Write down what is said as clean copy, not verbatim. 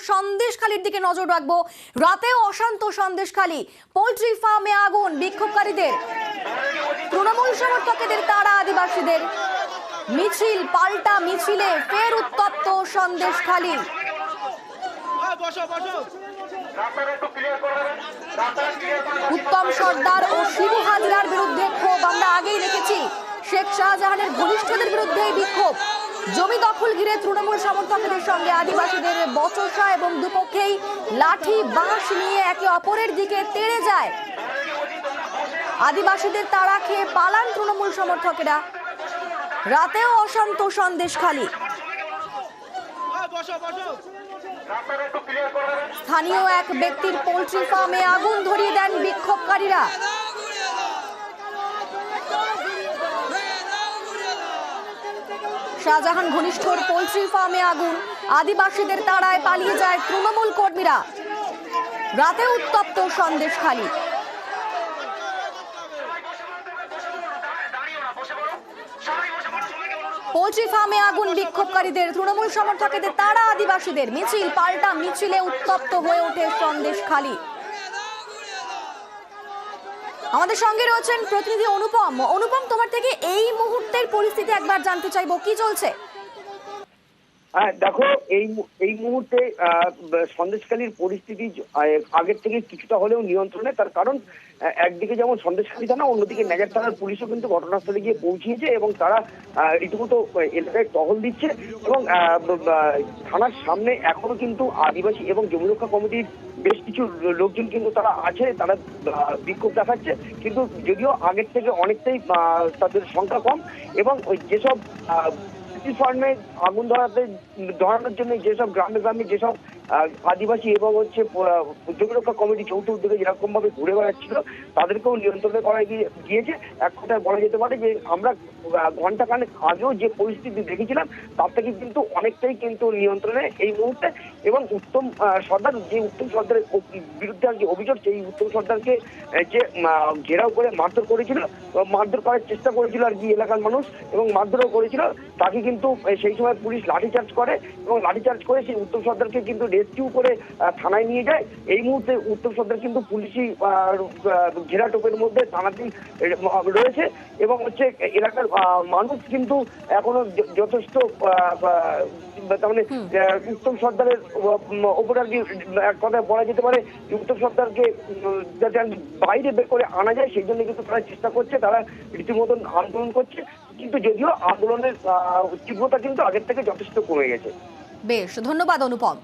সন্দেশখালীর দিকে নজর রাখবো। রাতেও অশান্ত সন্দেশখালী, পোল্ট্রি ফার্মে আগুন, বিক্ষোভকারীদের, তৃণমূল সমর্থকদের তাড়া, আদিবাসীদের মিছিল, পাল্টা মিছিলে ফের উত্তপ্ত সন্দেশখালী। উত্তম সর্দার ও শিবু হাজরার বিরুদ্ধে ক্ষোভ আমরা আগেই দেখেছি। শেখ শাহজাহানের ঘনিষ্ঠদের বিরুদ্ধে বিক্ষোভ। জমি দখল ঘিরে তৃণমূল সমর্থকদের সঙ্গে আদিবাসীদের বচসা এবং দুপক্ষেই লাঠি বাঁশ নিয়ে একে অপরের দিকে তেড়ে যায়। আদিবাসীদের তাড়া খেয়ে পালান তৃণমূল সমর্থকেরা। রাতেও অশান্ত সন্দেশখালী। স্থানীয় এক ব্যক্তির পোল্ট্রি ফার্মে আগুন ধরিয়ে দেন বিক্ষোভকারীরা। শাহজাহান ঘনিষ্ঠর পোল্ট্রি ফার্মে আগুন, আদিবাসীদের তাড়ায় পালিয়ে যায় তৃণমূল কর্মীরা। রাতে উত্তপ্ত সন্দেশখালী। পোল্ট্রি ফার্মে আগুন, বিক্ষোভকারীদের, তৃণমূল সমর্থকদের তাড়া, আদিবাসীদের মিছিল, পাল্টা মিছিলে উত্তপ্ত হয়ে ওঠে সন্দেশখালী। আমাদের সঙ্গে রয়েছেন প্রতিনিধি অনুপম। অনুপম, তোমার থেকে এই মুহূর্তের পরিস্থিতি একবার জানতে চাইবো, কি চলছে? দেখো, এই মুহূর্তে সন্দেশখালীর পরিস্থিতি আগের থেকে কিছুটা হলেও নিয়ন্ত্রণে। তার কারণ একদিকে যেমন সন্দেশখালী থানা, অন্যদিকে নেজার থানার পুলিশও কিন্তু ঘটনাস্থলে গিয়ে পৌঁছিয়েছে এবং তারা রীতিমতো এলাকায় টহল দিচ্ছে। এবং থানার সামনে এখনো কিন্তু আদিবাসী এবং জমি রক্ষা কমিটির বেশ কিছু লোকজন কিন্তু তারা আছে, তারা বিক্ষোভ দেখাচ্ছে। কিন্তু যদিও আগের থেকে অনেকটাই তাদের সংখ্যা কম। এবং যেসব ফার্মে আগুন ধরানোর জন্য যেসব গ্রামে গ্রামে যেসব আদিবাসী এবং জমি রক্ষা কমিটি যৌথ উদ্যোগে যেরকম ভাবে ঘুরে বেড়াচ্ছিল, তাদেরকেও নিয়ন্ত্রণে করা গিয়েছে। এক কথায় বলা যেতে পারে যে আমরা ঘন্টাখানেক আগেও যে পরিস্থিতি দেখেছিলাম তার থেকে কিন্তু অনেকটাই কিন্তু নিয়ন্ত্রণে এই মুহূর্তে। এবং উত্তম সর্দারের বিরুদ্ধে যে অভিযোগ, সেই উত্তম সর্দারকে যে ঘেরাও করে মারধর করেছিল, মারধর করার চেষ্টা করেছিল আর কি এলাকার মানুষ, এবং মারধরও করেছিল, তাকে কিন্তু সেই সময় পুলিশ লাঠিচার্জ করে এবং লাঠিচার্জ করে সেই উত্তম সর্দারকে কিন্তু রেস্কিউ করে থানায় নিয়ে যায়। এই মুহূর্তে উত্তম সর্দার কিন্তু পুলিশি ঘেরাটোপের মধ্যে থানাতেই রয়েছে। এবং এলাকার মানুষ কিন্তু এখনো যথেষ্ট মানে উত্তম সর্দারের ওপর আর কি এক কথায় বলা যেতে পারে উত্তম সর্দারকে যাতে বাইরে বের করে আনা যায় সেই জন্য কিন্তু তারা চেষ্টা করছে, তারা রীতিমতন আন্দোলন করছে। কিন্তু যদিও আন্দোলনের তীব্রতা কিন্তু আগের থেকে যথেষ্ট কমে গেছে। বেশ, ধন্যবাদ অনুপম।